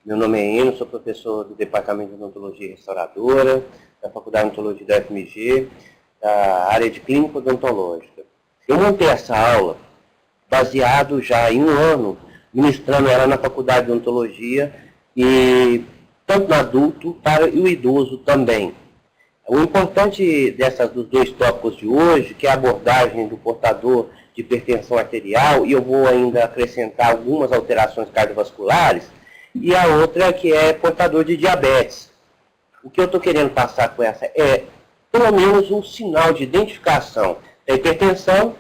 Meu nome é Enio, sou professor do Departamento de Odontologia Restauradora, da Faculdade de Odontologia da FMG, da área de Clínica Odontológica. Eu montei essa aula baseado já em um ano, ministrando ela na Faculdade de Odontologia, e tanto no adulto para o idoso também. O importante dos dois tópicos de hoje, que é a abordagem do portador de hipertensão arterial, e eu vou ainda acrescentar algumas alterações cardiovasculares, e a outra que é portador de diabetes. O que eu estou querendo passar com essa é, pelo menos, um sinal de identificação da hipertensão,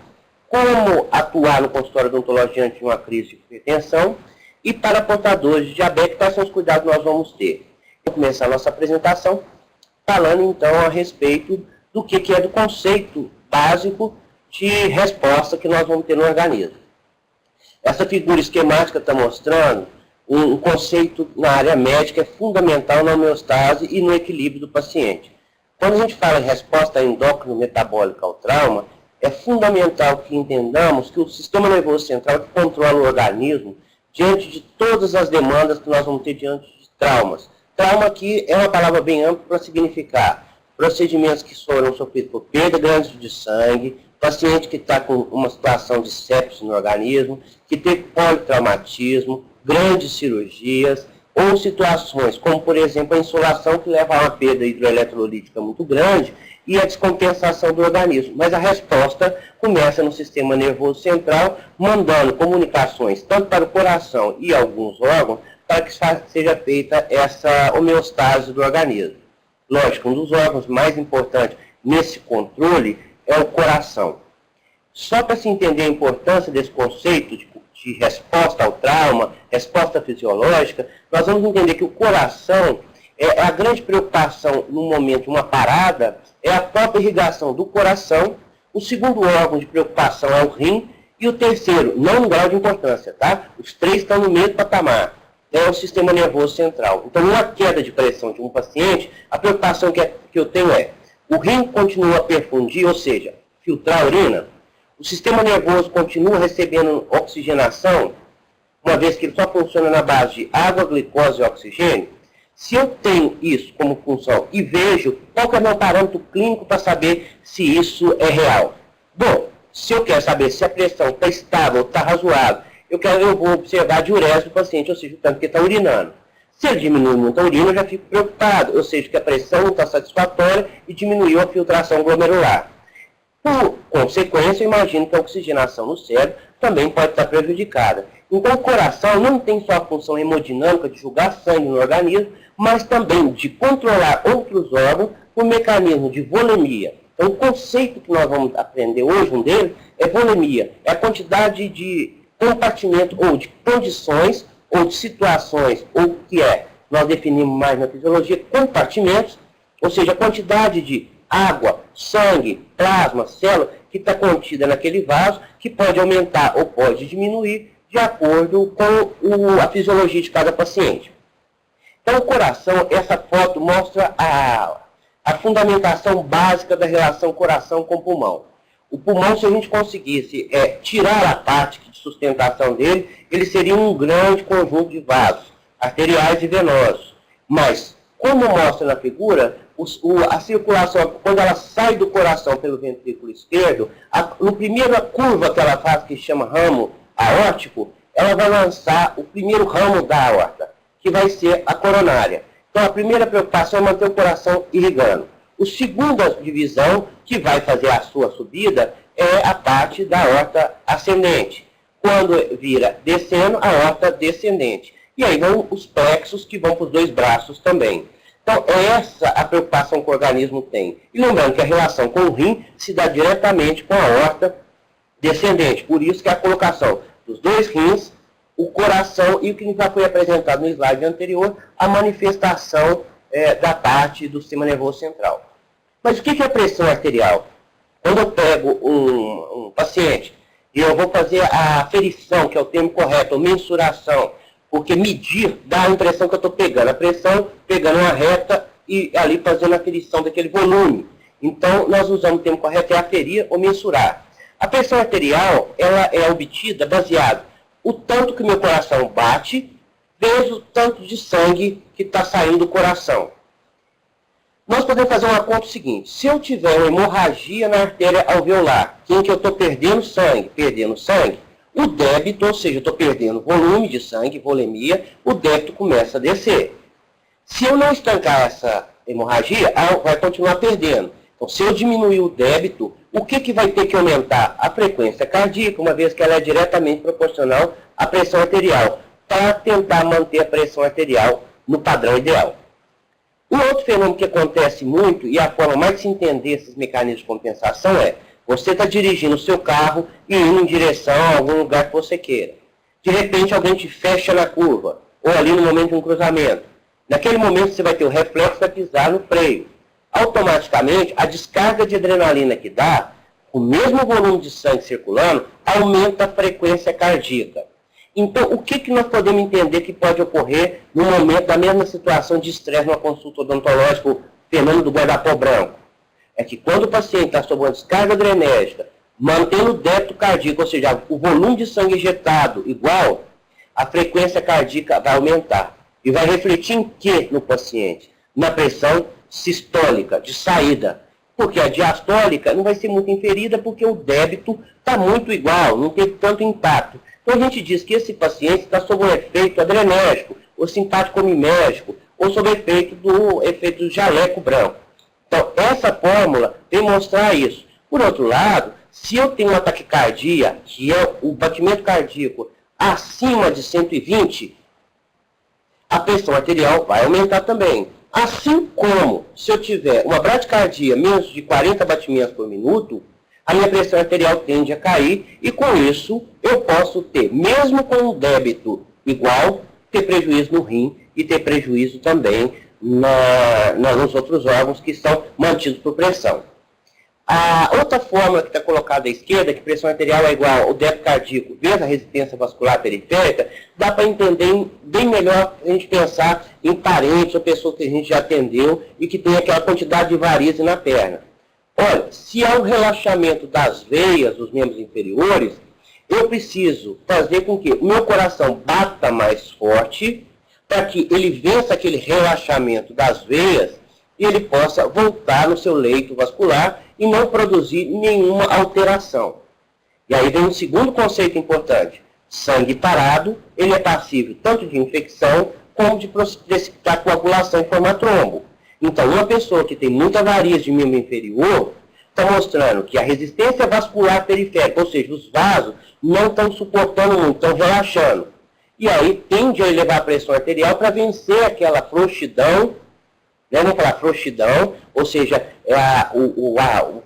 como atuar no consultório odontológico diante de uma crise de hipertensão, e para portadores de diabetes, quais são os cuidados que nós vamos ter. Vou começar a nossa apresentação falando, então, a respeito do que é do conceito básico de resposta que nós vamos ter no organismo. Essa figura esquemática está mostrando um conceito na área médica é fundamental na homeostase e no equilíbrio do paciente. Quando a gente fala em resposta endócrino-metabólica ao trauma, é fundamental que entendamos que o sistema nervoso central que controla o organismo diante de todas as demandas que nós vamos ter diante de traumas. Trauma aqui é uma palavra bem ampla para significar procedimentos que foram sofridos por perda grande de sangue, paciente que está com uma situação de sepse no organismo, que teve politraumatismo, grandes cirurgias, ou situações como, por exemplo, a insolação que leva a uma perda hidroeletrolítica muito grande e a descompensação do organismo. Mas a resposta começa no sistema nervoso central, mandando comunicações tanto para o coração e alguns órgãos, para que seja feita essa homeostase do organismo. Lógico, um dos órgãos mais importantes nesse controle é o coração. Só para se entender a importância desse conceito de resposta ao trauma, resposta fisiológica, nós vamos entender que o coração é a grande preocupação no momento de uma parada, é a própria irrigação do coração, o segundo órgão de preocupação é o rim, e o terceiro, não um grau de importância, tá? Os três estão no mesmo patamar, é o sistema nervoso central. Então, numa queda de pressão de um paciente, a preocupação que eu tenho é, o rim continua a perfundir, ou seja, filtrar a urina, o sistema nervoso continua recebendo oxigenação, uma vez que ele só funciona na base de água, glicose e oxigênio. Se eu tenho isso como função e vejo qual que é o meu parâmetro clínico para saber se isso é real. Bom, se eu quero saber se a pressão está estável, está razoável, eu vou observar a diurese do paciente, ou seja, o tanto que está urinando. Se ele diminui muito a urina, eu já fico preocupado, ou seja, que a pressão não está satisfatória e diminuiu a filtração glomerular. Por consequência, eu imagino que a oxigenação no cérebro também pode estar prejudicada. Então, o coração não tem só a função hemodinâmica de jogar sangue no organismo, mas também de controlar outros órgãos por mecanismo de volemia. Então, o conceito que nós vamos aprender hoje, um deles, é volemia. É a quantidade de compartimento ou de condições ou de situações, ou que nós definimos mais na fisiologia, compartimentos, ou seja, a quantidade de água, sangue, plasma, célula, que está contida naquele vaso, que pode aumentar ou pode diminuir de acordo com a fisiologia de cada paciente. Então, o coração, essa foto mostra a fundamentação básica da relação coração com pulmão. O pulmão, se a gente conseguisse tirar a parte de sustentação dele, ele seria um grande conjunto de vasos, arteriais e venosos. Mas, como mostra na figura, a circulação, quando ela sai do coração pelo ventrículo esquerdo, no primeira curva que ela faz, que chama ramo aórtico, ela vai lançar o primeiro ramo da aorta, que vai ser a coronária. Então, a primeira preocupação é manter o coração irrigando. A segunda divisão, que vai fazer a sua subida, é a parte da aorta ascendente. Quando vira descendo, a aorta descendente. E aí vão os plexos, que vão para os dois braços também. Então, é essa a preocupação que o organismo tem. E lembrando que a relação com o rim se dá diretamente com a aorta descendente. Por isso que a colocação dos dois rins, o coração e o que já foi apresentado no slide anterior, a manifestação da parte do sistema nervoso central. Mas o que é pressão arterial? Quando eu pego um paciente e eu vou fazer a aferição, que é o termo correto, ou mensuração, porque medir dá a impressão que eu estou pegando a pressão, pegando uma reta e ali fazendo a aferição daquele volume. Então, nós usamos o termo correto, é aferir ou mensurar. A pressão arterial, ela é obtida baseado o tanto que o meu coração bate vezes o tanto de sangue que está saindo do coração. Nós podemos fazer uma conta seguinte: se eu tiver uma hemorragia na artéria alveolar, em que eu estou perdendo sangue, o débito, ou seja, eu estou perdendo volume de sangue, volemia, o débito começa a descer. Se eu não estancar essa hemorragia, vai continuar perdendo. Então, se eu diminuir o débito, o que vai ter que aumentar? A frequência cardíaca, uma vez que ela é diretamente proporcional à pressão arterial, para tentar manter a pressão arterial no padrão ideal. Um outro fenômeno que acontece muito, e a forma mais de se entender esses mecanismos de compensação é: você está dirigindo o seu carro e indo em direção a algum lugar que você queira. De repente, alguém te fecha na curva, ou ali no momento de um cruzamento. Naquele momento, você vai ter o reflexo de pisar no freio. Automaticamente, a descarga de adrenalina que dá, o mesmo volume de sangue circulando, aumenta a frequência cardíaca. Então, o que nós podemos entender que pode ocorrer no momento da mesma situação de estresse numa consulta odontológica, o fenômeno do guarda-pó branco? É que quando o paciente está sob uma descarga adrenérgica, mantendo o débito cardíaco, ou seja, o volume de sangue injetado igual, a frequência cardíaca vai aumentar. E vai refletir em quê no paciente? Na pressão sistólica, de saída. Porque a diastólica não vai ser muito inferida porque o débito está muito igual, não teve tanto impacto. Então a gente diz que esse paciente está sob um efeito adrenérgico, ou simpático-minérgico, ou sob efeito do jaleco branco. Então essa fórmula vem mostrar isso. Por outro lado, se eu tenho uma taquicardia, que é o batimento cardíaco acima de 120, a pressão arterial vai aumentar também. Assim como, se eu tiver uma bradicardia menos de 40 batimentos por minuto, a minha pressão arterial tende a cair e, com isso, eu posso ter, mesmo com um débito igual, ter prejuízo no rim e ter prejuízo também nos outros órgãos que são mantidos por pressão. A outra fórmula que está colocada à esquerda, que pressão arterial é igual ao débito cardíaco vezes a resistência vascular periférica, dá para entender bem melhor a gente pensar em parentes ou pessoas que a gente já atendeu e que tem aquela quantidade de varizes na perna. Olha, se há um relaxamento das veias dos membros inferiores, eu preciso fazer com que o meu coração bata mais forte para que ele vença aquele relaxamento das veias e ele possa voltar no seu leito vascular e não produzir nenhuma alteração. E aí vem um segundo conceito importante. Sangue parado, ele é passível tanto de infecção como de precipitar coagulação e formar trombo. Então, uma pessoa que tem muita variz de membro inferior está mostrando que a resistência vascular periférica, ou seja, os vasos, não estão suportando muito, estão relaxando. E aí tende a elevar a pressão arterial para vencer aquela frouxidão, vamos falar frouxidão, ou seja, o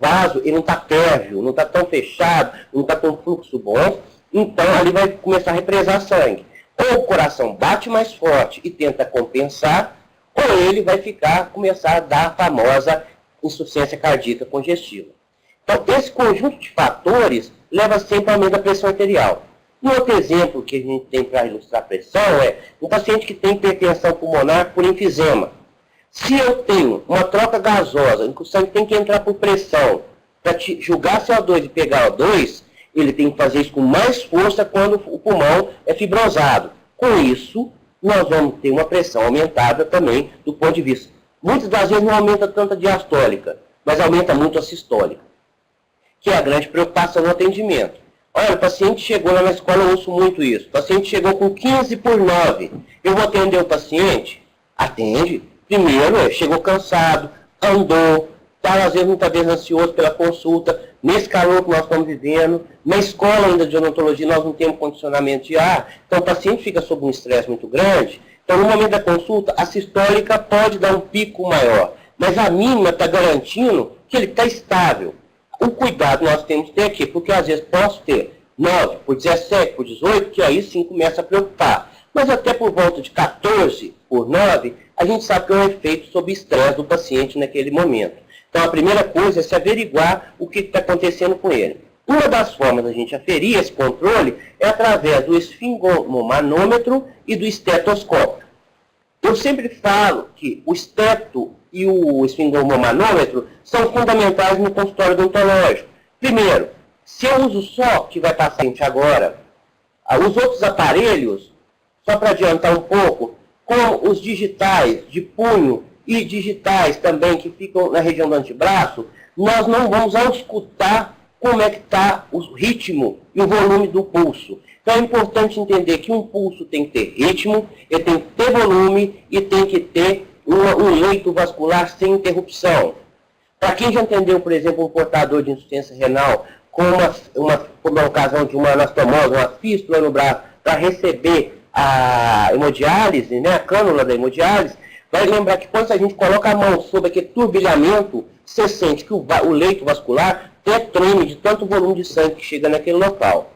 vaso ele não está pérvio, não está tão fechado, não está com fluxo bom, então ali vai começar a represar sangue. Ou o coração bate mais forte e tenta compensar, ou ele vai começar a dar a famosa insuficiência cardíaca congestiva. Então, esse conjunto de fatores leva sempre ao aumento da pressão arterial. Um outro exemplo que a gente tem para ilustrar a pressão é um paciente que tem hipertensão pulmonar por enfisema. Se eu tenho uma troca gasosa, em que o sangue tem que entrar por pressão para julgar CO2 e pegar O2, ele tem que fazer isso com mais força quando o pulmão é fibrosado. Com isso, nós vamos ter uma pressão aumentada também do ponto de vista. Muitas das vezes não aumenta tanto a diastólica, mas aumenta muito a sistólica, que é a grande preocupação no atendimento. Olha, o paciente chegou lá na escola, eu ouço muito isso. O paciente chegou com 15/9. Eu vou atender o paciente? Atende. Primeiro, chegou cansado, andou, está às vezes muitas vezes ansioso pela consulta, nesse calor que nós estamos vivendo, na escola ainda de odontologia nós não temos condicionamento de ar, então o paciente fica sob um estresse muito grande, então no momento da consulta a sistólica pode dar um pico maior, mas a mínima está garantindo que ele está estável. O cuidado nós temos que ter aqui, porque às vezes posso ter 9/17, por 18, que aí sim começa a preocupar, mas até por volta de 14/9, a gente sabe que é um efeito sob estresse do paciente naquele momento. Então, a primeira coisa é se averiguar o que está acontecendo com ele. Uma das formas da gente aferir esse controle é através do esfingomanômetro e do estetoscópio. Eu sempre falo que o esteto e o esfingomanômetro são fundamentais no consultório odontológico. Primeiro, se eu uso só, que vai passar agora, os outros aparelhos só para adiantar um pouco, com os digitais de punho e digitais também que ficam na região do antebraço, nós não vamos auscultar como é que está o ritmo e o volume do pulso. Então é importante entender que um pulso tem que ter ritmo, ele tem que ter volume e tem que ter um leito vascular sem interrupção. Para quem já entendeu, por exemplo, um portador de insuficiência renal com uma ocasião de uma anastomose, uma fístula no braço, para receber a hemodiálise, né, a cânula da hemodiálise, vai lembrar que quando a gente coloca a mão sobre aquele turbilhamento, você sente que o leito vascular até treme de tanto volume de sangue que chega naquele local.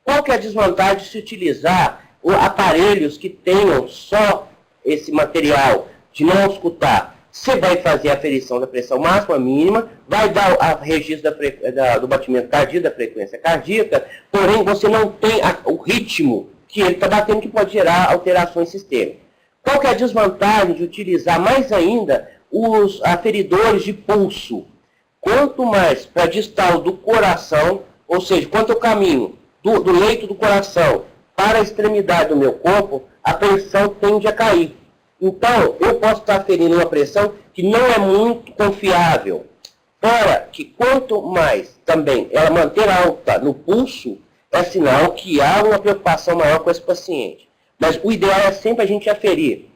Qual que é a desvantagem de se utilizar aparelhos que tenham só esse material, de não auscultar? Você vai fazer a aferição da pressão máxima, mínima, vai dar o registro do batimento cardíaco, da frequência cardíaca, porém você não tem o ritmo que ele está batendo, que pode gerar alterações sistêmicas. Qual que é a desvantagem de utilizar mais ainda os aferidores de pulso? Quanto mais para distal do coração, ou seja, quanto eu caminho do leito do coração para a extremidade do meu corpo, a pressão tende a cair. Então, eu posso estar aferindo uma pressão que não é muito confiável. Fora que quanto mais também ela manter alta no pulso, é sinal que há uma preocupação maior com esse paciente. Mas o ideal é sempre a gente aferir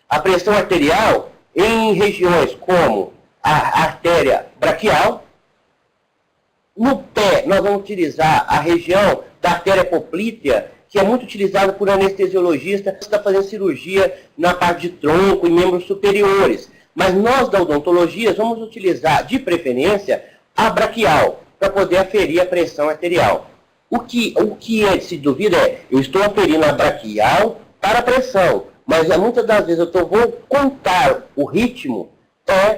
a pressão arterial em regiões como a artéria braquial. No pé, nós vamos utilizar a região da artéria poplítea, que é muito utilizada por anestesiologista que está fazendo cirurgia na parte de tronco e membros superiores. Mas nós, da odontologia, vamos utilizar, de preferência, a braquial, para poder aferir a pressão arterial. O que se duvida é, eu estou aferindo a braquial para a pressão, mas muitas das vezes vou contar o ritmo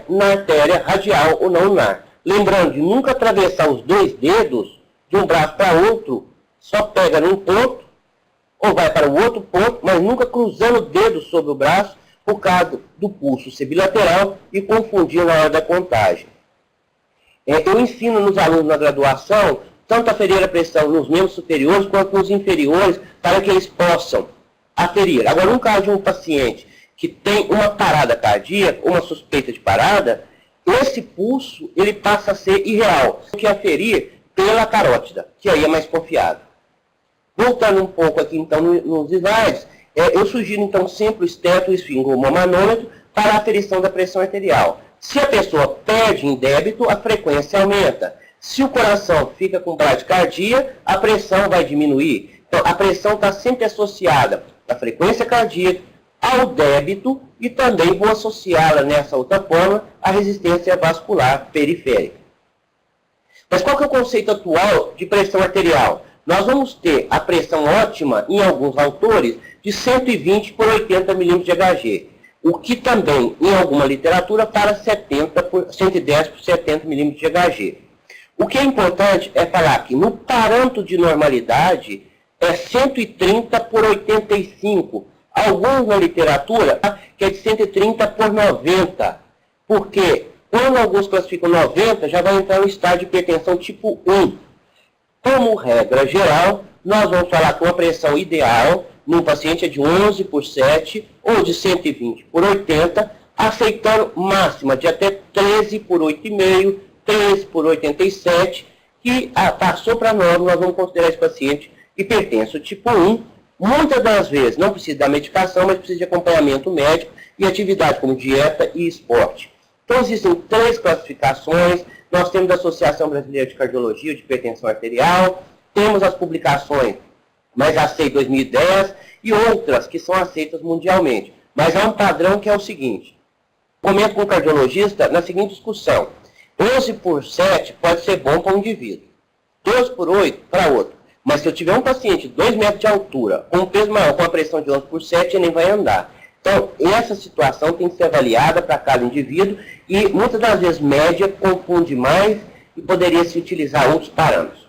na artéria radial ou não ulnar. Lembrando de nunca atravessar os dois dedos de um braço para outro, só pega num ponto, ou vai para o outro ponto, mas nunca cruzando o dedo sobre o braço, por causa do pulso ser bilateral e confundir na hora da contagem. Eu ensino nos alunos na graduação, tanto aferir a pressão nos membros superiores quanto nos inferiores, para que eles possam aferir. Agora, no caso de um paciente que tem uma parada cardíaca, uma suspeita de parada, esse pulso ele passa a ser irreal, que aferir pela carótida, que aí é mais confiável. Voltando um pouco aqui, então, nos slides, eu sugiro, então, sempre o esteto-esfingomanômetro para a aferição da pressão arterial. Se a pessoa perde em débito, a frequência aumenta. Se o coração fica com bradicardia, a pressão vai diminuir. Então, a pressão está sempre associada à frequência cardíaca, ao débito e também vou associá-la nessa outra forma à resistência vascular periférica. Mas qual que é o conceito atual de pressão arterial? Nós vamos ter a pressão ótima, em alguns autores, de 120 por 80 milímetros de Hg, o que também, em alguma literatura, para 110 por 70 milímetros de Hg. O que é importante é falar que no parâmetro de normalidade é 130 por 85, alguns na literatura que é de 130 por 90, porque quando alguns classificam 90, já vai entrar no estágio de hipertensão tipo 1. Como regra geral, nós vamos falar que uma pressão ideal num paciente é de 11 por 7 ou de 120 por 80, aceitando máxima de até 13 por 8,5, 13 por 87, que passou para nós vamos considerar esse paciente hipertenso tipo 1. Muitas das vezes não precisa da medicação, mas precisa de acompanhamento médico e atividade como dieta e esporte. Então existem 3 classificações. Nós temos a Associação Brasileira de Cardiologia de Hipertensão Arterial, temos as publicações mais aceitas 2010 e outras que são aceitas mundialmente. Mas há um padrão que é o seguinte: comento com o cardiologista na seguinte discussão: 11 por 7 pode ser bom para um indivíduo, 12 por 8 para outro. Mas se eu tiver um paciente de 2 metros de altura, com um peso maior, com uma pressão de 11 por 7, ele nem vai andar. Então, essa situação tem que ser avaliada para cada indivíduo e muitas das vezes média confunde mais e poderia se utilizar outros parâmetros.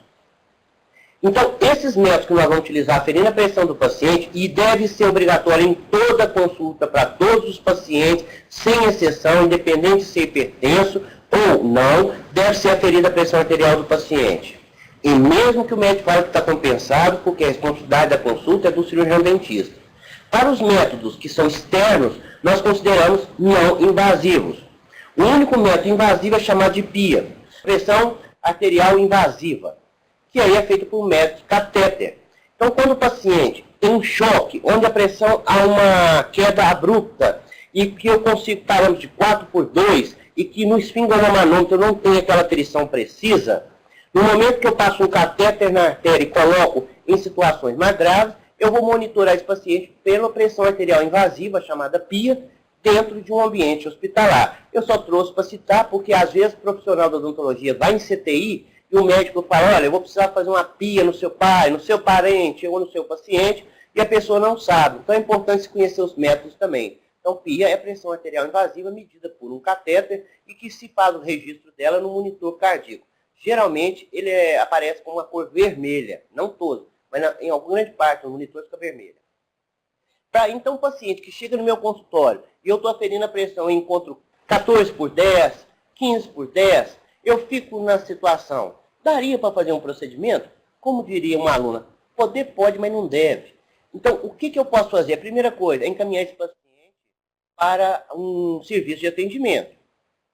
Então, esses métodos que nós vamos utilizar aferindo a pressão do paciente, e deve ser obrigatório em toda consulta para todos os pacientes, sem exceção, independente de ser hipertenso ou não, deve ser aferida a pressão arterial do paciente. E mesmo que o médico fale que está compensado, porque a responsabilidade da consulta é do cirurgião dentista. Para os métodos que são externos, nós consideramos não invasivos. O único método invasivo é chamado de PIA, pressão arterial invasiva, que aí é feito por um método de catéter. Então, quando o paciente tem um choque, onde a pressão há uma queda abrupta, e que eu consigo parâmetros de 4/2, e que no esfingonomanômetro eu não tenho aquela tensão precisa, no momento que eu passo um catéter na artéria e coloco em situações mais graves, eu vou monitorar esse paciente pela pressão arterial invasiva, chamada PIA, dentro de um ambiente hospitalar. Eu só trouxe para citar, porque às vezes o profissional da odontologia vai em CTI e o médico fala, olha, eu vou precisar fazer uma PIA no seu pai, no seu parente ou no seu paciente, e a pessoa não sabe. Então é importante se conhecer os métodos também. Então, PIA é pressão arterial invasiva medida por um catéter e que se faz o registro dela no monitor cardíaco. Geralmente, ele aparece com uma cor vermelha, não todo, mas em alguma grande parte do monitor fica vermelha. Então, o paciente que chega no meu consultório e eu estou aferindo a pressão e encontro 14/10, 15/10, eu fico na situação, daria para fazer um procedimento? Como diria uma aluna, poder pode, mas não deve. Então, o que eu posso fazer? A primeira coisa é encaminhar esse paciente para um serviço de atendimento,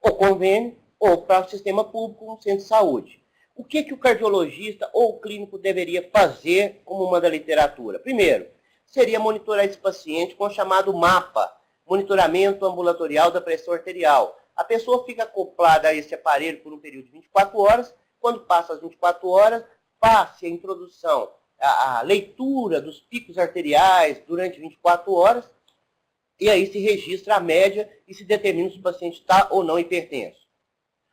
ou convênio, ou para o sistema público, um centro de saúde. O que o cardiologista ou o clínico deveria fazer, como manda a literatura? Primeiro, seria monitorar esse paciente com o chamado MAPA, monitoramento ambulatorial da pressão arterial. A pessoa fica acoplada a esse aparelho por um período de 24 horas, quando passa as 24 horas, passe a introdução, a leitura dos picos arteriais durante 24 horas, e aí se registra a média e se determina se o paciente está ou não hipertenso.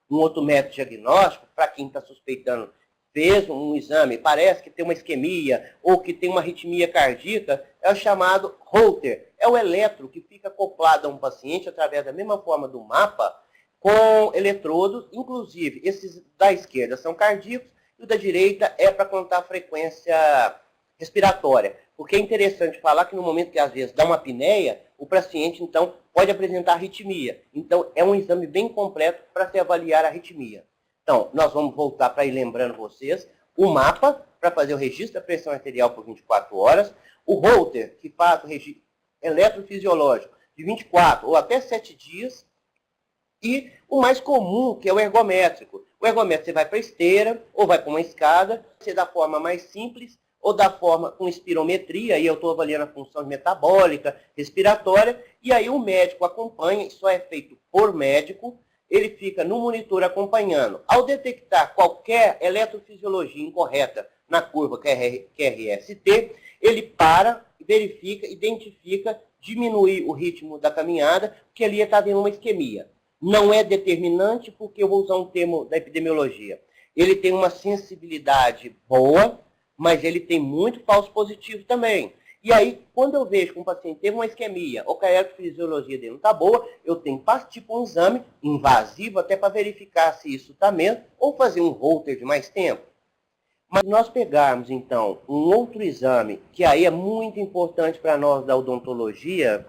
Um outro método diagnóstico, para quem está suspeitando, fez um exame, parece que tem uma isquemia ou que tem uma arritmia cardíaca, é o chamado Holter. É o eletro que fica acoplado a um paciente através da mesma forma do mapa, com eletrodos, inclusive esses da esquerda são cardíacos e o da direita é para contar a frequência respiratória. Porque é interessante falar que no momento que às vezes dá uma apneia, o paciente então pode apresentar arritmia. Então é um exame bem completo para se avaliar a arritmia. Então, nós vamos voltar para ir lembrando vocês, o mapa, para fazer o registro da pressão arterial por 24 horas, o Holter, que faz o registro eletrofisiológico de 24 ou até 7 dias, e o mais comum, que é o ergométrico. O ergométrico você vai para a esteira, ou vai para uma escada, você da forma mais simples, ou da forma com espirometria, aí eu estou avaliando a função metabólica, respiratória, e aí o médico acompanha, isso é feito por médico, ele fica no monitor acompanhando. Ao detectar qualquer eletrofisiologia incorreta na curva QRST, ele para, verifica, identifica, diminui o ritmo da caminhada, porque ali está havendo uma isquemia. Não é determinante, porque eu vou usar um termo da epidemiologia. Ele tem uma sensibilidade boa, mas ele tem muito falso positivo também. E aí, quando eu vejo que um paciente teve uma isquemia ou que a eletrofisiologia dele não está boa, eu tenho que fazer tipo um exame invasivo até para verificar se isso está mesmo ou fazer um Holter de mais tempo. Mas nós pegarmos, então, um outro exame, que aí é muito importante para nós da odontologia,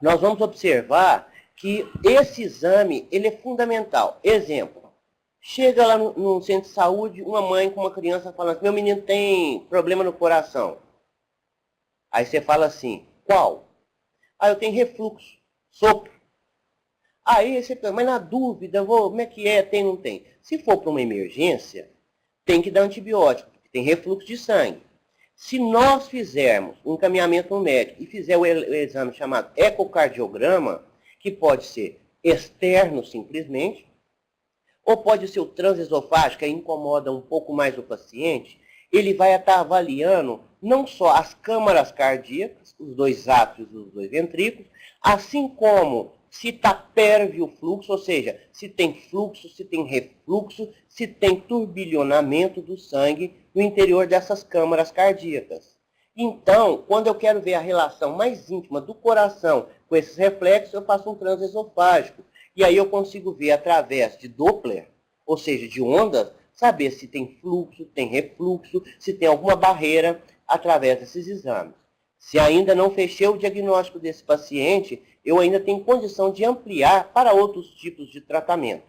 nós vamos observar que esse exame ele é fundamental. Exemplo, chega lá no centro de saúde, uma mãe com uma criança falando, meu menino tem problema no coração. Aí você fala assim, qual? Ah, eu tenho refluxo, sopro. Aí você pensa, mas na dúvida, como é que é, tem ou não tem? Se for para uma emergência, tem que dar antibiótico, porque tem refluxo de sangue. Se nós fizermos um encaminhamento no médico e fizer o exame chamado ecocardiograma, que pode ser externo simplesmente, ou pode ser o transesofágico, que incomoda um pouco mais o paciente, ele vai estar avaliando não só as câmaras cardíacas, os dois átrios e os dois ventrículos, assim como se está pérvio fluxo, ou seja, se tem fluxo, se tem refluxo, se tem turbilhonamento do sangue no interior dessas câmaras cardíacas. Então, quando eu quero ver a relação mais íntima do coração com esses reflexos, eu faço um transesofágico. E aí eu consigo ver através de Doppler, ou seja, de ondas, saber se tem fluxo, tem refluxo, se tem alguma barreira através desses exames. Se ainda não fechei o diagnóstico desse paciente, eu ainda tenho condição de ampliar para outros tipos de tratamento.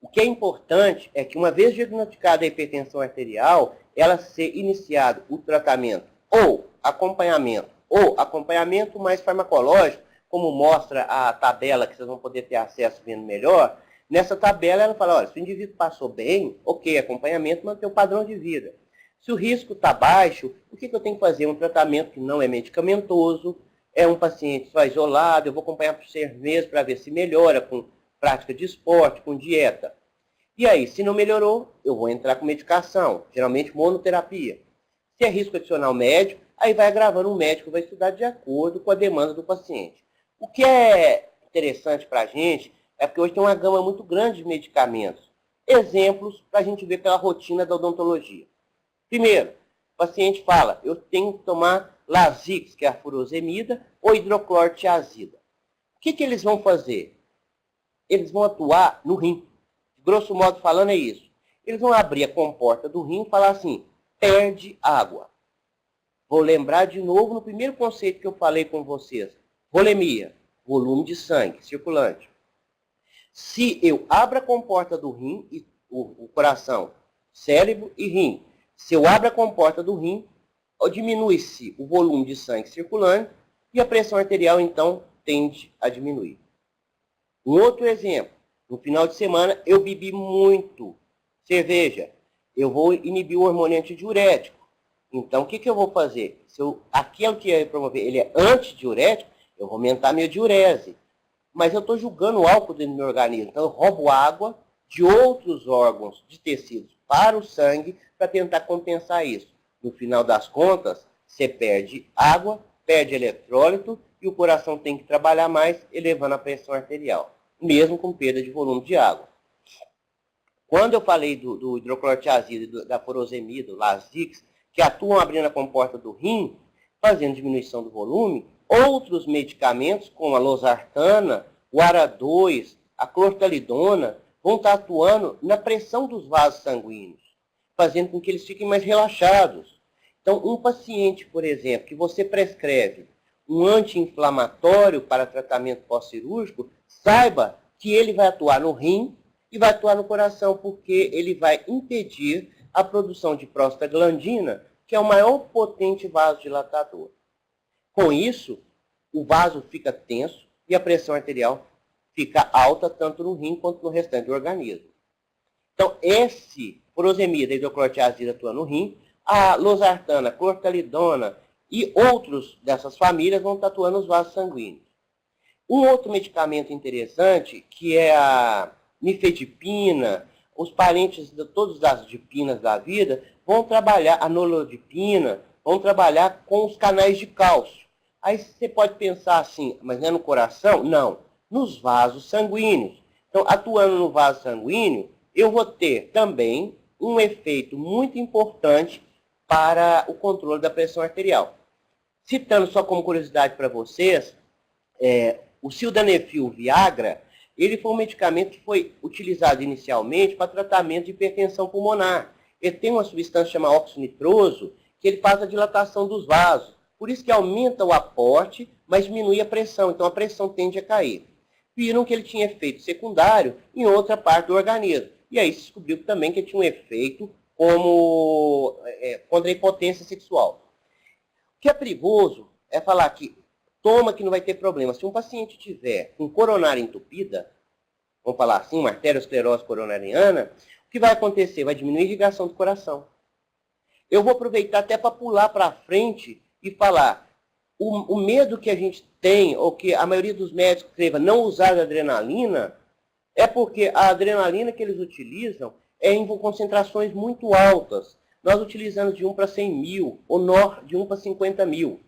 O que é importante é que, uma vez diagnosticada a hipertensão arterial, ela ser iniciado o tratamento ou acompanhamento ou acompanhamento mais farmacológico, como mostra a tabela que vocês vão poder ter acesso vendo melhor. Nessa tabela ela fala, olha, se o indivíduo passou bem, ok, acompanhamento, manter o padrão de vida. Se o risco está baixo, o que eu tenho que fazer? Um tratamento que não é medicamentoso, é um paciente só isolado, eu vou acompanhar por 6 meses para ver se melhora com prática de esporte, com dieta. E aí, se não melhorou, eu vou entrar com medicação, geralmente monoterapia. Se é risco adicional médico, aí vai agravando, o médico vai estudar de acordo com a demanda do paciente. O que é interessante para a gente é porque hoje tem uma gama muito grande de medicamentos. Exemplos para a gente ver pela rotina da odontologia. Primeiro, o paciente fala, eu tenho que tomar Lasix, que é a furosemida, ou hidroclorotiazida. O que eles vão fazer? Eles vão atuar no rim. Grosso modo falando é isso. Eles vão abrir a comporta do rim e falar assim, perde água. Vou lembrar de novo no primeiro conceito que eu falei com vocês. Volemia, volume de sangue circulante. Se eu abro a comporta do rim, e o coração, cérebro e rim, se eu abro a comporta do rim, diminui-se o volume de sangue circulante e a pressão arterial, então, tende a diminuir. Um outro exemplo, no final de semana eu bebi muito cerveja, eu vou inibir o hormônio antidiurético. Então, o que eu vou fazer? Se aquilo que eu ia promover ele é antidiurético, eu vou aumentar a minha diurese. Mas eu estou julgando o álcool dentro do meu organismo. Então, eu roubo água de outros órgãos, de tecidos, para o sangue, para tentar compensar isso. No final das contas, você perde água, perde eletrólito, e o coração tem que trabalhar mais, elevando a pressão arterial, mesmo com perda de volume de água. Quando eu falei do hidroclorotiazida, da furosemida, do Lasix, que atuam abrindo a comporta do rim, fazendo diminuição do volume, outros medicamentos, como a losartana, o ARA2, a clortalidona, vão estar atuando na pressão dos vasos sanguíneos, fazendo com que eles fiquem mais relaxados. Então, um paciente, por exemplo, que você prescreve um anti-inflamatório para tratamento pós-cirúrgico, saiba que ele vai atuar no rim e vai atuar no coração, porque ele vai impedir a produção de prostaglandina, que é o maior potente vasodilatador. Com isso, o vaso fica tenso e a pressão arterial fica alta, tanto no rim quanto no restante do organismo. Então, esse furosemida, hidroclorotiazida atua no rim, a losartana, clortalidona e outros dessas famílias vão estar atuando nos vasos sanguíneos. Um outro medicamento interessante, que é a nifedipina, os parentes de todas as dipinas da vida, vão trabalhar, a nolodipina, vão trabalhar com os canais de cálcio. Aí você pode pensar assim, mas não é no coração? Não, nos vasos sanguíneos. Então, atuando no vaso sanguíneo, eu vou ter também um efeito muito importante para o controle da pressão arterial. Citando só como curiosidade para vocês, o sildenafil Viagra, ele foi um medicamento que foi utilizado inicialmente para tratamento de hipertensão pulmonar. Ele tem uma substância chamada óxido nitroso, que ele faz a dilatação dos vasos. Por isso que aumenta o aporte, mas diminui a pressão. Então, a pressão tende a cair. Viram que ele tinha efeito secundário em outra parte do organismo. E aí se descobriu também que ele tinha um efeito como contra a impotência sexual. O que é perigoso é falar que toma que não vai ter problema. Se um paciente tiver com coronária entupida, vamos falar assim, uma arteriosclerose coronariana, o que vai acontecer? Vai diminuir a irrigação do coração. Eu vou aproveitar até para pular para frente e falar, o medo que a gente tem, ou que a maioria dos médicos escreva não usar adrenalina, é porque a adrenalina que eles utilizam é em concentrações muito altas. Nós utilizamos de 1 para 100 mil, ou NOR de 1 para 50 mil.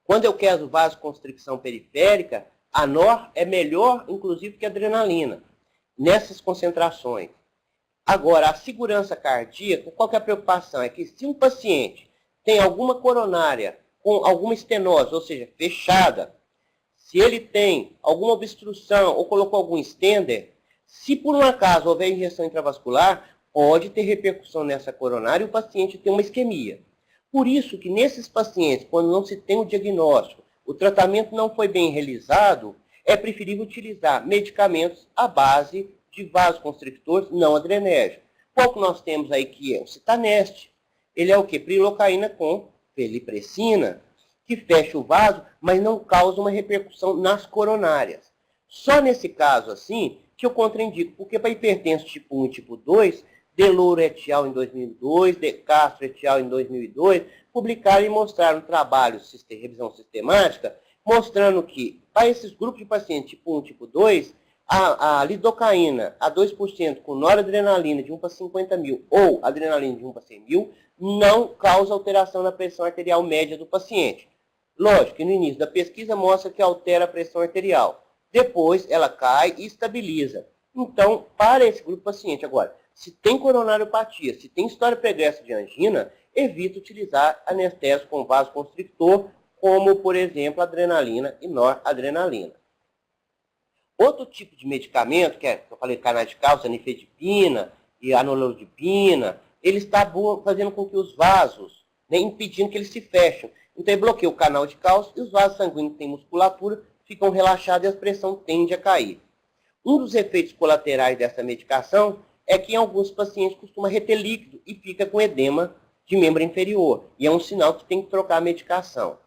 Quando eu quero vasoconstricção periférica, a NOR é melhor, inclusive, que a adrenalina, nessas concentrações. Agora, a segurança cardíaca, qual que é a preocupação? É que se um paciente tem alguma coronária com alguma estenose, ou seja, fechada, se ele tem alguma obstrução ou colocou algum estender, se por um acaso houver injeção intravascular, pode ter repercussão nessa coronária e o paciente tem uma isquemia. Por isso que nesses pacientes, quando não se tem o diagnóstico, o tratamento não foi bem realizado, é preferível utilizar medicamentos à base de vasoconstrictores não adrenérgicos. Qual que nós temos aí que é o Citaneste? Ele é o quê? Prilocaína com felipressina, que fecha o vaso, mas não causa uma repercussão nas coronárias. Só nesse caso, assim, que eu contraindico, porque para hipertenso tipo 1 e tipo 2, Delouro et al. Em 2002, De Castro et al. Em 2002, publicaram e mostraram trabalhos, revisão sistemática, mostrando que, para esses grupos de pacientes tipo 1 e tipo 2, a lidocaína a 2% com noradrenalina de 1 para 50 mil ou adrenalina de 1 para 100 mil não causa alteração na pressão arterial média do paciente. Lógico que no início da pesquisa mostra que altera a pressão arterial. Depois ela cai e estabiliza. Então, para esse grupo de paciente, agora, se tem coronariopatia, se tem história pregressa de angina, evita utilizar anestésico com vasoconstrictor, como, por exemplo, adrenalina e noradrenalina. Outro tipo de medicamento, que eu falei, canais de cálcio, nifedipina e anolodipina, ele está fazendo com que os vasos, né, impedindo que eles se fechem. Então, ele bloqueia o canal de cálcio e os vasos sanguíneos que têm musculatura ficam relaxados e a pressão tende a cair. Um dos efeitos colaterais dessa medicação é que em alguns pacientes costuma reter líquido e fica com edema de membro inferior. E é um sinal que tem que trocar a medicação.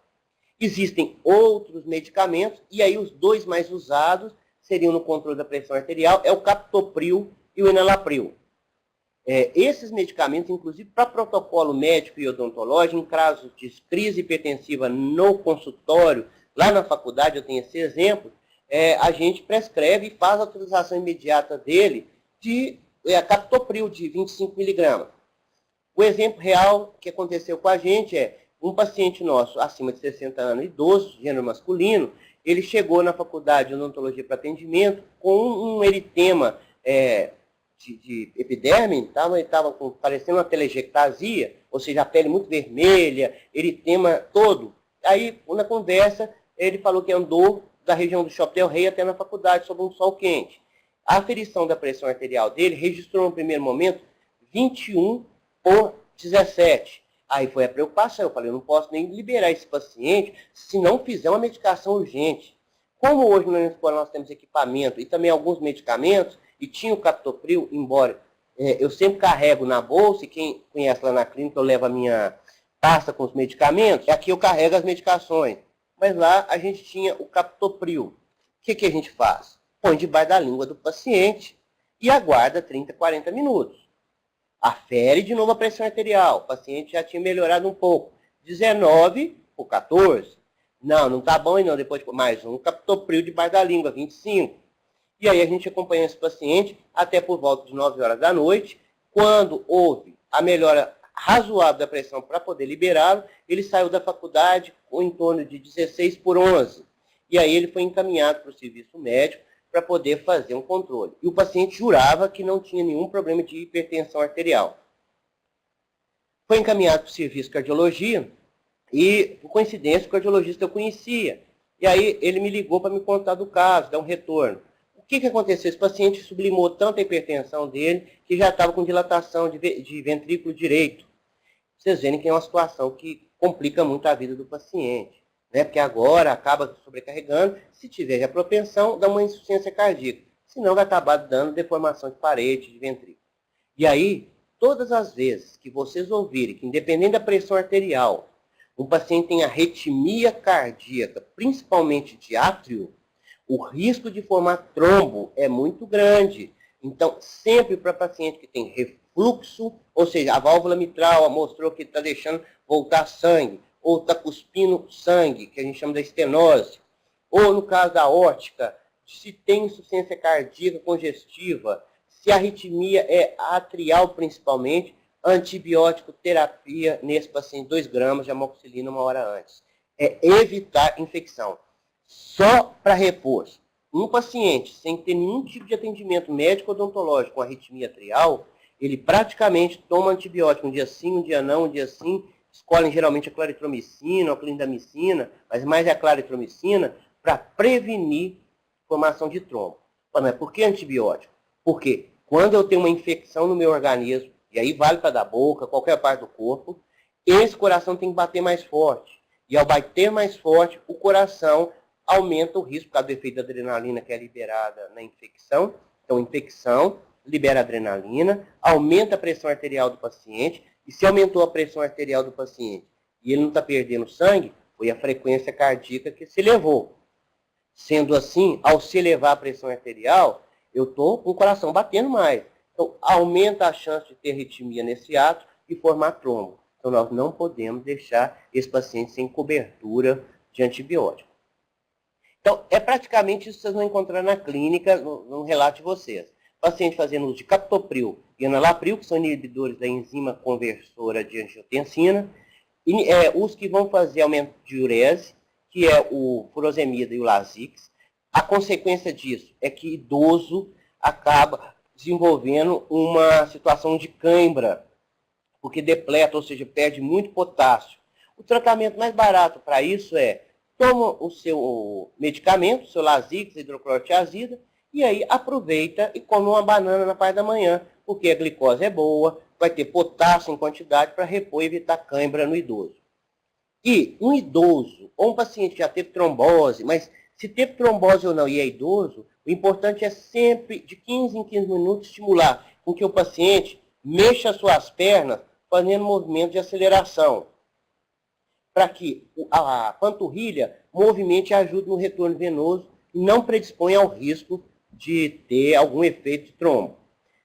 Existem outros medicamentos, e aí os dois mais usados seriam no controle da pressão arterial, é o captopril e o enalapril. Esses medicamentos, inclusive para protocolo médico e odontológico, em casos de crise hipertensiva no consultório, lá na faculdade eu tenho esse exemplo, a gente prescreve e faz a utilização imediata dele de captopril de 25 miligramas. O exemplo real que aconteceu com a gente é um paciente nosso, acima de 60 anos, idoso, gênero masculino, ele chegou na faculdade de odontologia para atendimento com um eritema de epiderme, ele estava parecendo uma telangiectasia, ou seja, a pele muito vermelha, eritema todo. Aí, na conversa, ele falou que andou da região do Shopping Del Rey até na faculdade, sob um sol quente. A aferição da pressão arterial dele registrou no primeiro momento 21 por 17. Aí foi a preocupação, eu falei, eu não posso nem liberar esse paciente se não fizer uma medicação urgente. Como hoje na escola nós temos equipamento e também alguns medicamentos, e tinha o captopril, embora eu sempre carrego na bolsa, e quem conhece lá na clínica, eu levo a minha pasta com os medicamentos, aqui eu carrego as medicações. Mas lá a gente tinha o captopril. O que a gente faz? Põe debaixo da língua do paciente e aguarda 30, 40 minutos. Afere de novo a pressão arterial. O paciente já tinha melhorado um pouco. 19 por 14. Não tá bom e não. Depois mais um captopril debaixo da língua, 25. E aí a gente acompanha esse paciente até por volta de 9 horas da noite. Quando houve a melhora razoável da pressão para poder liberá-lo, ele saiu da faculdade com em torno de 16 por 11. E aí ele foi encaminhado para o serviço médico para poder fazer um controle. E o paciente jurava que não tinha nenhum problema de hipertensão arterial. Foi encaminhado para o serviço de cardiologia e, por coincidência, o cardiologista eu conhecia. E aí ele me ligou para me contar do caso, dar um retorno. O que aconteceu? Esse paciente sublimou tanto a hipertensão dele que já estava com dilatação de ventrículo direito. Vocês verem que é uma situação que complica muito a vida do paciente. Porque agora acaba sobrecarregando, se tiver a propensão, dá uma insuficiência cardíaca. Senão vai acabar dando deformação de parede, de ventrículo. E aí, todas as vezes que vocês ouvirem que, independente da pressão arterial, um paciente tem arritmia cardíaca, principalmente de átrio, o risco de formar trombo é muito grande. Então, sempre para paciente que tem refluxo, ou seja, a válvula mitral mostrou que está deixando voltar sangue, ou está cuspindo sangue, que a gente chama da estenose, ou no caso da aórtica, se tem insuficiência cardíaca congestiva, se a arritmia é atrial principalmente, antibiótico terapia nesse paciente, 2 gramas de amoxicilina 1 hora antes. É evitar infecção. Só para repor. Um paciente sem ter nenhum tipo de atendimento médico odontológico com arritmia atrial, ele praticamente toma antibiótico um dia sim, um dia não, um dia sim, escolhem geralmente a claritromicina, a clindamicina, mas mais é a claritromicina, para prevenir formação de trombo. Mas por que antibiótico? Porque quando eu tenho uma infecção no meu organismo, e aí vale para da boca, qualquer parte do corpo, esse coração tem que bater mais forte. E ao bater mais forte, o coração aumenta o risco por causa do efeito da adrenalina que é liberada na infecção. Então, infecção libera adrenalina, aumenta a pressão arterial do paciente, e se aumentou a pressão arterial do paciente e ele não está perdendo sangue, foi a frequência cardíaca que se elevou. Sendo assim, ao se elevar a pressão arterial, eu estou com o coração batendo mais. Então, aumenta a chance de ter arritmia nesse ato e formar trombo. Então, nós não podemos deixar esse paciente sem cobertura de antibiótico. Então, é praticamente isso que vocês vão encontrar na clínica, no relato de vocês. Paciente fazendo uso de captopril e enalapril, que são inibidores da enzima conversora de angiotensina, os que vão fazer aumento de diurese, que é o furosemida e o Lasix. A consequência disso é que idoso acaba desenvolvendo uma situação de cãibra, porque depleta, ou seja, perde muito potássio. O tratamento mais barato para isso é toma o seu medicamento, o seu Lasix, hidroclorotiazida, e aí aproveita e come uma banana na parte da manhã, porque a glicose é boa, vai ter potássio em quantidade para repor e evitar cãibra no idoso. E um idoso, ou um paciente que já teve trombose, mas se teve trombose ou não e é idoso, o importante é sempre, de 15 em 15 minutos, estimular com que o paciente mexa suas pernas fazendo movimento de aceleração, para que a panturrilha movimente e ajude no retorno venoso e não predisponha ao risco de ter algum efeito de trombo.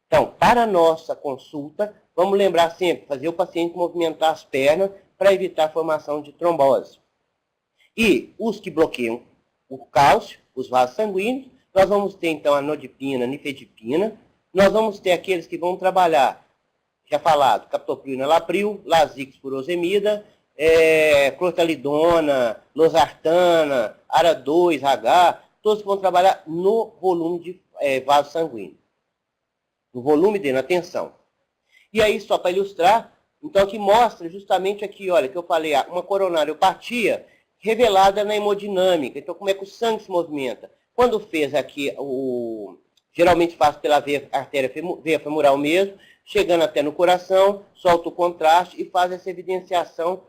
Então, para a nossa consulta, vamos lembrar sempre, fazer o paciente movimentar as pernas para evitar a formação de trombose. E os que bloqueiam o cálcio, os vasos sanguíneos, nós vamos ter então a nodipina, nifedipina, nós vamos ter aqueles que vão trabalhar, já falado, captopril, enalapril, Lasix, furosemida, clortalidona, losartana, ARA2, todos que vão trabalhar no volume de vaso sanguíneo. No volume dele, na tensão. E aí, só para ilustrar, então aqui mostra justamente aqui, olha, que eu falei, uma coronariopatia revelada na hemodinâmica. Então, como é que o sangue se movimenta? Quando fez aqui, geralmente faz pela veia femoral mesmo, chegando até no coração, solta o contraste e faz essa evidenciação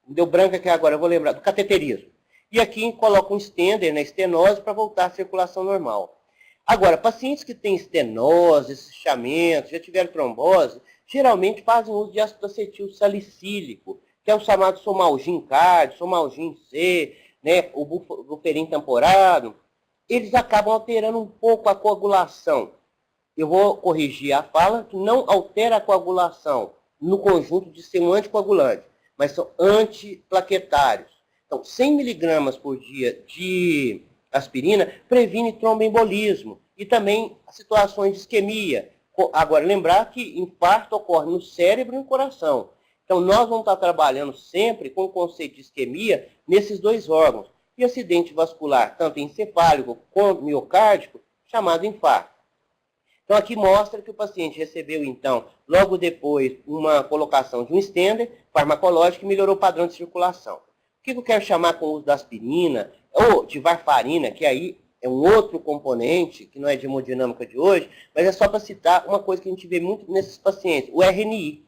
deu branco aqui agora, eu vou lembrar, do cateterismo. E aqui coloca um stender na estenose para voltar à circulação normal. Agora, pacientes que têm estenose, cistamento, já tiveram trombose, geralmente fazem uso de ácido acetil salicílico, que é o chamado somalgin CAD, somalgin C, né, o buferin temporado. Eles acabam alterando um pouco a coagulação. Eu vou corrigir a fala, que não altera a coagulação no conjunto de ser um anticoagulante, mas são antiplaquetários. Então, 100 miligramas por dia de aspirina previne tromboembolismo e também situações de isquemia. Agora, lembrar que infarto ocorre no cérebro e no coração. Então, nós vamos estar trabalhando sempre com o conceito de isquemia nesses dois órgãos. E acidente vascular, tanto encefálico quanto miocárdico, chamado infarto. Então, aqui mostra que o paciente recebeu, então, logo depois, uma colocação de um stender farmacológico que melhorou o padrão de circulação. O que eu quero chamar com o uso da aspirina, ou de varfarina, que aí é um outro componente, que não é de hemodinâmica de hoje, mas é só para citar uma coisa que a gente vê muito nesses pacientes, o RNI.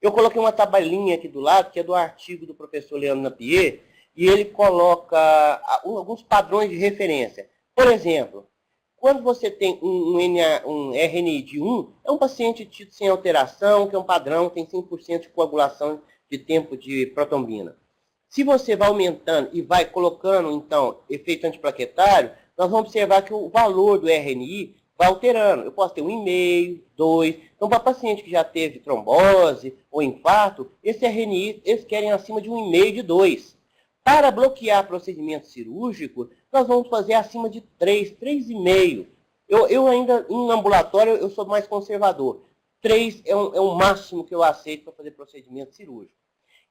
Eu coloquei uma tabelinha aqui do lado, que é do artigo do professor Leandro Napier, e ele coloca alguns padrões de referência. Por exemplo, quando você tem um RNI de 1, é um paciente tido sem alteração, que é um padrão, tem 100% de coagulação de tempo de protombina. Se você vai aumentando e vai colocando, então, efeito antiplaquetário, nós vamos observar que o valor do RNI vai alterando. Eu posso ter 1,5, 2. Então, para paciente que já teve trombose ou infarto, esse RNI, eles querem acima de 1,5, de 2. Para bloquear procedimento cirúrgico, nós vamos fazer acima de 3, 3,5. Eu ainda, em ambulatório, eu sou mais conservador. 3 é o máximo que eu aceito para fazer procedimento cirúrgico.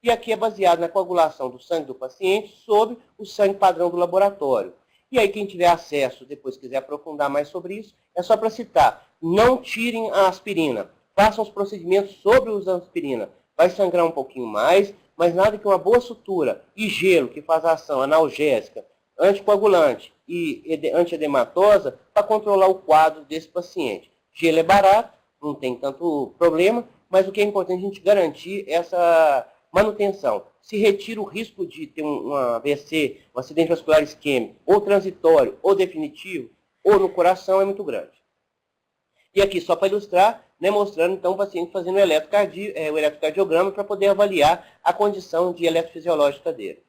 E aqui é baseado na coagulação do sangue do paciente sobre o sangue padrão do laboratório. E aí, quem tiver acesso, depois quiser aprofundar mais sobre isso, é só para citar. Não tirem a aspirina. Façam os procedimentos sobre o uso da aspirina. Vai sangrar um pouquinho mais, mas nada que uma boa sutura e gelo, que faz a ação analgésica, anticoagulante e antiedematosa, para controlar o quadro desse paciente. Gelo é barato, não tem tanto problema, mas o que é importante é a gente garantir essa manutenção. Se retira o risco de ter um AVC, um acidente vascular isquêmico, ou transitório, ou definitivo, ou no coração, é muito grande. E aqui, só para ilustrar, né, mostrando então o paciente fazendo o eletrocardiograma para poder avaliar a condição de eletrofisiológica dele.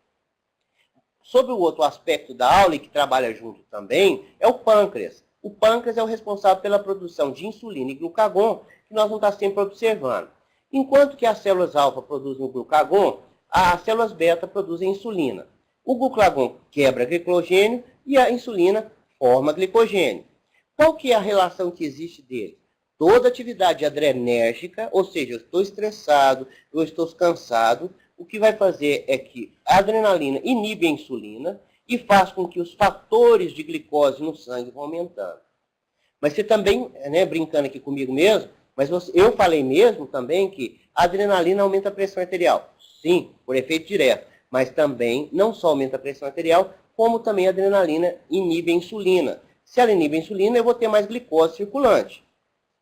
Sobre o outro aspecto da aula, e que trabalha junto também, é o pâncreas. O pâncreas é o responsável pela produção de insulina e glucagon, que nós vamos estar sempre observando. Enquanto que as células alfa produzem o glucagon, as células beta produzem insulina. O glucagon quebra glicogênio e a insulina forma glicogênio. Qual que é a relação que existe deles? Toda atividade adrenérgica, ou seja, eu estou estressado, eu estou cansado, o que vai fazer é que a adrenalina inibe a insulina e faz com que os fatores de glicose no sangue vão aumentando. Mas você também, né, brincando aqui comigo mesmo, mas eu falei mesmo também que a adrenalina aumenta a pressão arterial. Sim, por efeito direto. Mas também não só aumenta a pressão arterial, como também a adrenalina inibe a insulina. Se ela inibe a insulina, eu vou ter mais glicose circulante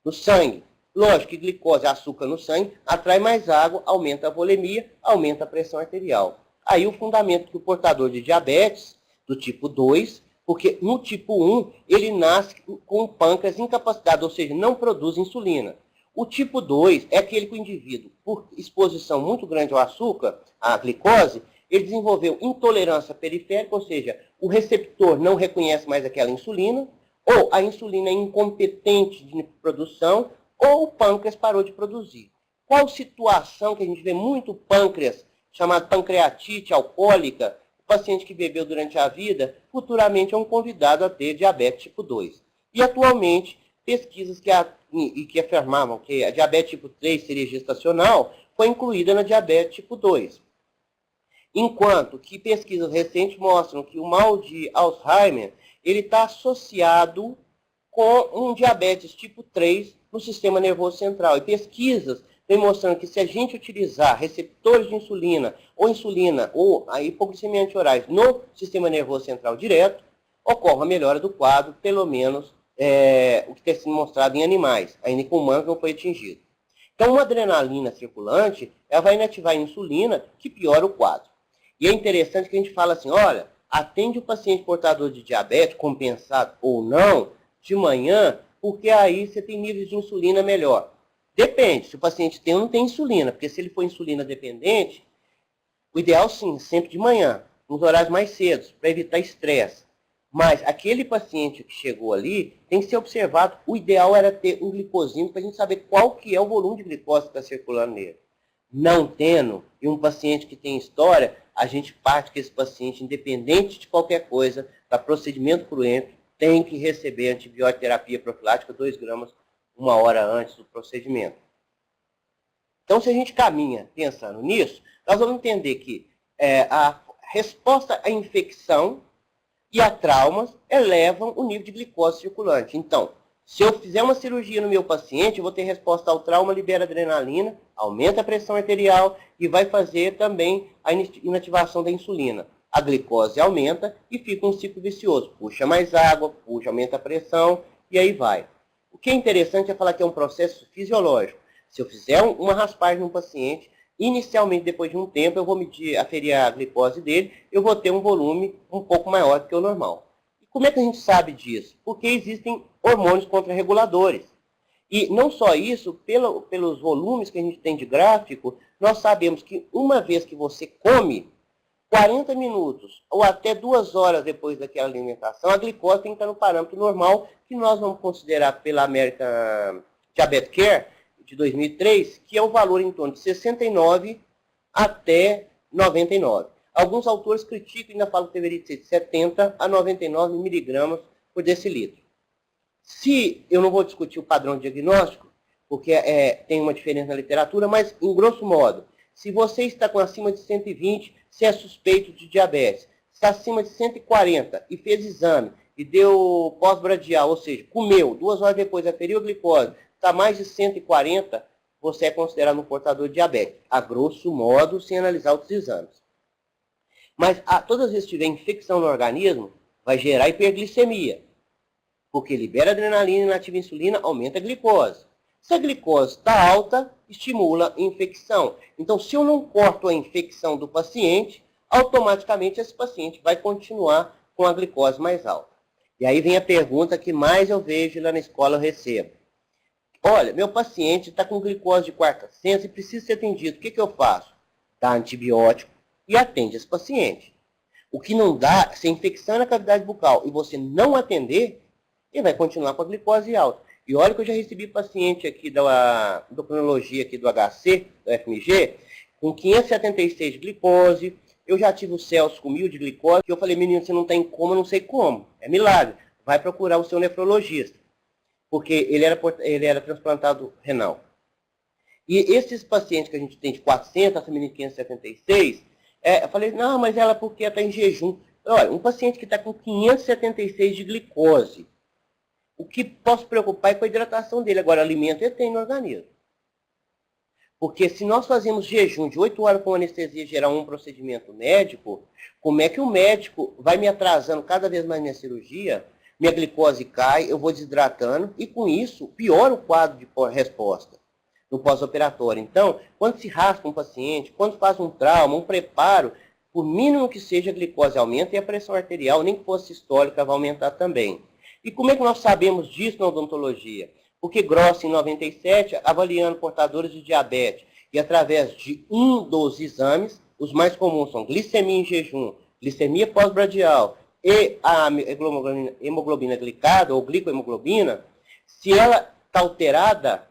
no sangue. Lógico que glicose, açúcar no sangue, atrai mais água, aumenta a volemia, aumenta a pressão arterial. Aí o fundamento que o portador de diabetes, do tipo 2, porque no tipo 1, ele nasce com o pâncreas incapacitado, ou seja, não produz insulina. O tipo 2 é aquele que o indivíduo, por exposição muito grande ao açúcar, à glicose, ele desenvolveu intolerância periférica, ou seja, o receptor não reconhece mais aquela insulina, ou a insulina é incompetente de produção, ou o pâncreas parou de produzir. Qual situação que a gente vê muito pâncreas, chamado pancreatite alcoólica, o paciente que bebeu durante a vida, futuramente é um convidado a ter diabetes tipo 2. E atualmente, pesquisas que afirmavam que a diabetes tipo 3 seria gestacional, foi incluída na diabetes tipo 2. Enquanto que pesquisas recentes mostram que o mal de Alzheimer ele está associado com um diabetes tipo 3 no sistema nervoso central. E pesquisas vêm mostrando que se a gente utilizar receptores de insulina ou a hipoglicemia antiorais no sistema nervoso central direto, ocorre a melhora do quadro, pelo menos o que tem sido mostrado em animais, ainda que humanos não foi atingido. Então, uma adrenalina circulante, ela vai inativar a insulina, que piora o quadro. E é interessante que a gente fala assim, olha, atende o paciente portador de diabetes, compensado ou não, de manhã, porque aí você tem níveis de insulina melhor. Depende, se o paciente tem ou não tem insulina, porque se ele for insulina dependente, o ideal sim, sempre de manhã, nos horários mais cedos, para evitar estresse. Mas aquele paciente que chegou ali tem que ser observado, o ideal era ter um glicosímetro para a gente saber qual que é o volume de glicose que está circulando nele. Não tendo, e um paciente que tem história, a gente parte que esse paciente, independente de qualquer coisa, para procedimento cruento, tem que receber antibiótico terapia profilática 2 gramas 1 hora antes do procedimento. Então, se a gente caminha pensando nisso, nós vamos entender que a resposta à infecção e a traumas elevam o nível de glicose circulante. Então, se eu fizer uma cirurgia no meu paciente, eu vou ter resposta ao trauma, libera adrenalina, aumenta a pressão arterial e vai fazer também a inativação da insulina. A glicose aumenta e fica um ciclo vicioso. Puxa mais água, puxa, aumenta a pressão e aí vai. O que é interessante é falar que é um processo fisiológico. Se eu fizer uma raspagem no paciente, inicialmente, depois de um tempo, eu vou aferir a glicose dele, eu vou ter um volume um pouco maior do que o normal. E como é que a gente sabe disso? Porque existem hormônios contrarreguladores. E não só isso, pelos volumes que a gente tem de gráfico, nós sabemos que uma vez que você come, 40 minutos ou até 2 horas depois daquela alimentação, a glicose tem que estar no parâmetro normal, que nós vamos considerar pela American Diabetes Care, de 2003, que é o valor em torno de 69 até 99. Alguns autores criticam e ainda falam que deveria ser de 70 a 99 miligramas por decilitro. Se eu não vou discutir o padrão diagnóstico, porque tem uma diferença na literatura, mas, em grosso modo, se você está com acima de 120, se é suspeito de diabetes, se está acima de 140 e fez exame e deu pós-bradial, ou seja, comeu, 2 horas depois aferiu a glicose, está mais de 140, você é considerado um portador de diabetes, a grosso modo, sem analisar outros exames. Mas todas as vezes que tiver infecção no organismo, vai gerar hiperglicemia, porque libera adrenalina, inativa insulina, aumenta a glicose. Se a glicose está alta, estimula a infecção. Então, se eu não corto a infecção do paciente, automaticamente esse paciente vai continuar com a glicose mais alta. E aí vem a pergunta que mais eu vejo lá na escola, eu recebo. Olha, meu paciente está com glicose de quarta senha e precisa ser atendido. O que eu faço? Dá antibiótico e atende esse paciente. O que não dá, se a infecção na cavidade bucal e você não atender, ele vai continuar com a glicose alta. E olha que eu já recebi paciente aqui da endocrinologia aqui do HC, do FMG, com 576 de glicose. Eu já tive o Celso com 1000 de glicose. E eu falei, menino, você não está em coma, não sei como. É milagre. Vai procurar o seu nefrologista. Porque ele era transplantado renal. E esses pacientes que a gente tem de 400, essa menina de 576, eu falei, não, mas ela porque está em jejum. Olha, um paciente que está com 576 de glicose, o que posso preocupar é com a hidratação dele. Agora, alimento ele tem no organismo. Porque se nós fazemos jejum de 8 horas com anestesia geral, um procedimento médico, como é que o médico vai me atrasando cada vez mais minha cirurgia, minha glicose cai, eu vou desidratando, e com isso piora o quadro de resposta no pós-operatório. Então, quando se raspa um paciente, quando faz um trauma, um preparo, por mínimo que seja, a glicose aumenta e a pressão arterial, nem que fosse sistólica, vai aumentar também. E como é que nós sabemos disso na odontologia? Porque Gross, em 97, avaliando portadores de diabetes, e através de um dos exames, os mais comuns são glicemia em jejum, glicemia pós-bradial e a hemoglobina glicada, ou glicohemoglobina, se ela está alterada,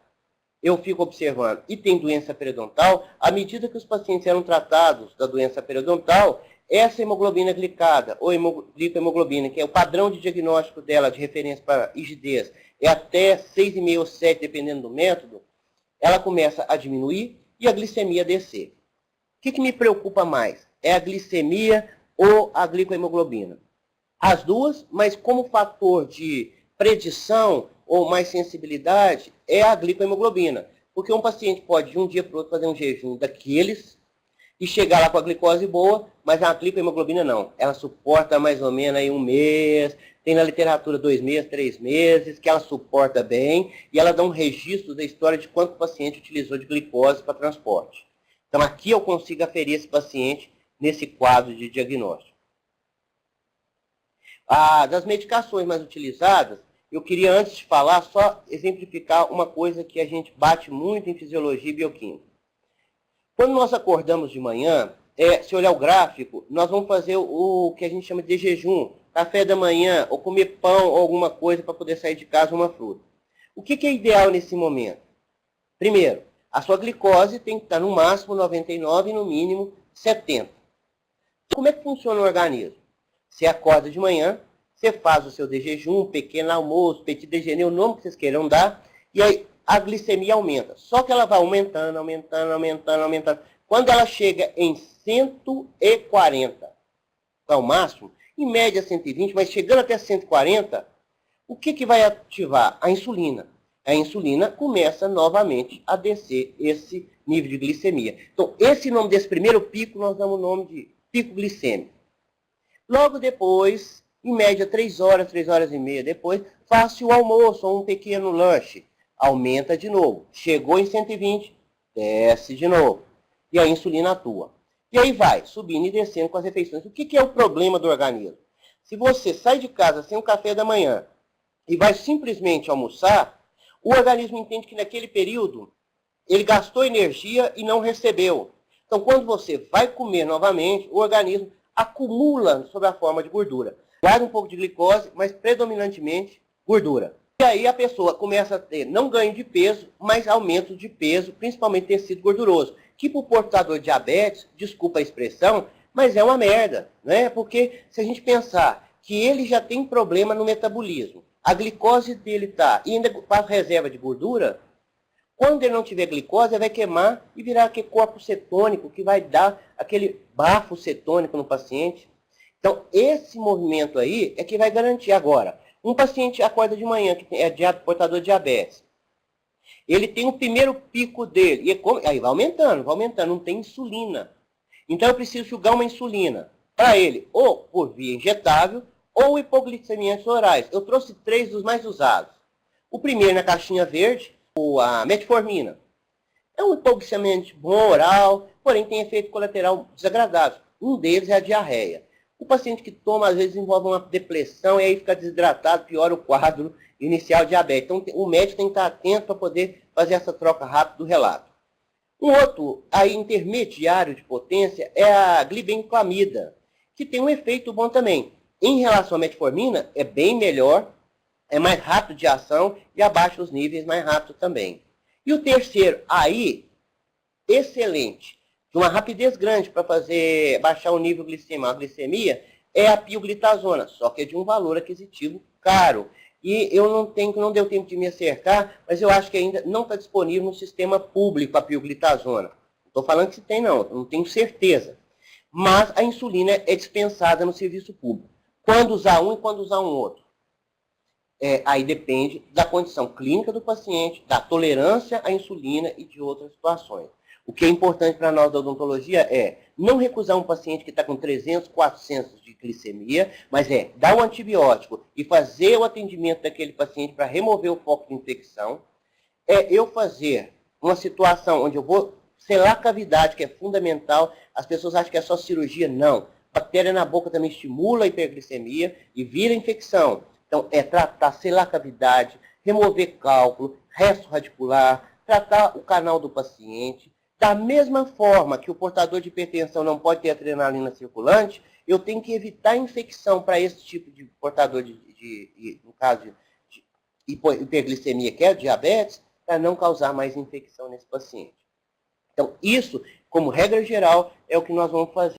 eu fico observando, e tem doença periodontal, à medida que os pacientes eram tratados da doença periodontal, essa hemoglobina glicada, ou glicohemoglobina, que é o padrão de diagnóstico dela, de referência para rigidez, é até 6,5 ou 7, dependendo do método, ela começa a diminuir e a glicemia a descer. O que me preocupa mais? É a glicemia ou a glicohemoglobina? As duas, mas como fator de predição ou mais sensibilidade, é a glicohemoglobina. Porque um paciente pode, de um dia para o outro, fazer um jejum daqueles e chegar lá com a glicose boa, mas a glicohemoglobina não. Ela suporta mais ou menos aí um mês, tem na literatura 2 meses, 3 meses, que ela suporta bem, e ela dá um registro da história de quanto o paciente utilizou de glicose para transporte. Então aqui eu consigo aferir esse paciente nesse quadro de diagnóstico. Das medicações mais utilizadas, eu queria, antes de falar, só exemplificar uma coisa que a gente bate muito em fisiologia e bioquímica. Quando nós acordamos de manhã, se olhar o gráfico, nós vamos fazer o que a gente chama de jejum, café da manhã, ou comer pão ou alguma coisa para poder sair de casa, uma fruta. O que é ideal nesse momento? Primeiro, a sua glicose tem que estar no máximo 99 e no mínimo 70. Como é que funciona o organismo? Você acorda de manhã, você faz o seu de jejum, pequeno almoço, petit déjeuner, o nome que vocês queiram dar, e aí a glicemia aumenta. Só que ela vai aumentando, aumentando, aumentando, aumentando. Quando ela chega em 140, é o máximo, em média 120, mas chegando até 140, o que vai ativar? A insulina. A insulina começa novamente a descer esse nível de glicemia. Então, esse nome desse primeiro pico, nós damos o nome de pico glicêmico. Logo depois, em média 3 horas, 3 horas e meia depois, faça o almoço ou um pequeno lanche. Aumenta de novo. Chegou em 120, desce de novo. E a insulina atua. E aí vai, subindo e descendo com as refeições. O que é o problema do organismo? Se você sai de casa sem o café da manhã e vai simplesmente almoçar, o organismo entende que naquele período ele gastou energia e não recebeu. Então, quando você vai comer novamente, o organismo acumula sob a forma de gordura. Guarda um pouco de glicose, mas predominantemente gordura. E aí a pessoa começa a ter não ganho de peso, mas aumento de peso, principalmente tecido gorduroso. Que para o portador de diabetes, desculpa a expressão, mas é uma merda, né? Porque se a gente pensar que ele já tem problema no metabolismo, a glicose dele está e ainda faz reserva de gordura, quando ele não tiver glicose, ele vai queimar e virar aquele corpo cetônico que vai dar aquele bafo cetônico no paciente. Então, esse movimento aí é que vai garantir. Agora, um paciente acorda de manhã, que é portador de diabetes, ele tem o primeiro pico dele, e aí vai aumentando, não tem insulina. Então, eu preciso jogar uma insulina para ele, ou por via injetável, ou hipoglicemiantes orais. Eu trouxe 3 dos mais usados. O primeiro na caixinha verde, a metformina. É um hipoglicemiante bom oral, porém tem efeito colateral desagradável. Um deles é a diarreia. O paciente que toma, às vezes, desenvolve uma depressão e aí fica desidratado, piora o quadro inicial de diabetes. Então, o médico tem que estar atento para poder fazer essa troca rápida do relato. Um outro aí, intermediário de potência é a glibenclamida, que tem um efeito bom também. Em relação à metformina, é bem melhor, é mais rápido de ação e abaixa os níveis mais rápido também. E o terceiro, aí, excelente, de uma rapidez grande para fazer baixar o nível glicêmico, a glicemia, é a pioglitazona, só que é de um valor aquisitivo caro. E eu não deu tempo de me acercar, mas eu acho que ainda não está disponível no sistema público a pioglitazona. Não estou falando que se tem, não tenho certeza. Mas a insulina é dispensada no serviço público. Quando usar um e quando usar um outro? Aí depende da condição clínica do paciente, da tolerância à insulina e de outras situações. O que é importante para nós da odontologia é não recusar um paciente que está com 300, 400 de glicemia, mas dar o antibiótico e fazer o atendimento daquele paciente para remover o foco de infecção. Eu fazer uma situação onde eu vou selar a cavidade, que é fundamental. As pessoas acham que é só cirurgia. Não. Bactéria na boca também estimula a hiperglicemia e vira infecção. Então, tratar, selar a cavidade, remover cálculo, resto radicular, tratar o canal do paciente. Da mesma forma que o portador de hipertensão não pode ter adrenalina circulante, eu tenho que evitar a infecção para esse tipo de portador no caso de hiperglicemia, que é diabetes, para não causar mais infecção nesse paciente. Então, isso, como regra geral, é o que nós vamos fazer.